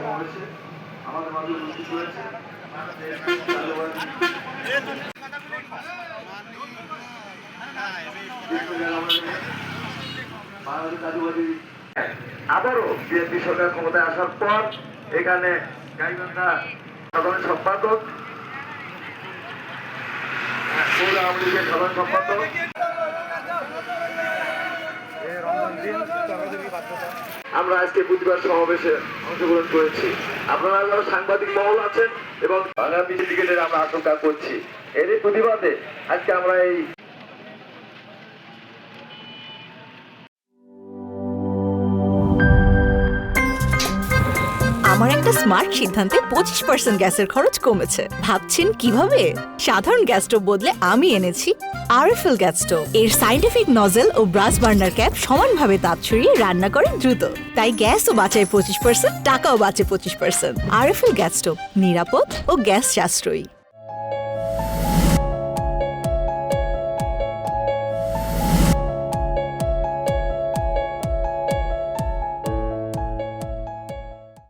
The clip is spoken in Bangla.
সমাবেশে আমাদের মাঝে উপস্থিত রয়েছে আবারও বিএনপি সরকার ক্ষমতায় আসার পর এখানে গাইবান্ধা সাধারণ সম্পাদক আওয়ামী লীগের সাধারণ সম্পাদক আমরা আজকে প্রতিবাদ সমাবেশে অংশগ্রহণ করেছি। আপনারা যারা সাংবাদিক মহল আছেন এবং আগামী সিন্ডিকেটের আমরা আশঙ্কা করছি, এরই প্রতিবাদে আজকে আমরা এই আমার একটা স্মার্ট সিদ্ধান্তে 25% গ্যাসের খরচ কমেছে। ভাবছেন কিভাবে? সাধারণ গ্যাস স্টোভ বদলে আমি এনেছি আরএফএল গ্যাস স্টোভ। এর সাইন্টিফিক নজল ও ব্রাস বার্নার ক্যাপ সমানভাবে তাপ ছড়িয়ে রান্না করে দ্রুত, তাই গ্যাসও বাঁচায় 25%, টাকাও বাঁচে 25%। আরএফএল গ্যাস স্টোভ নিরাপদ ও গ্যাস সাশ্রয়ী।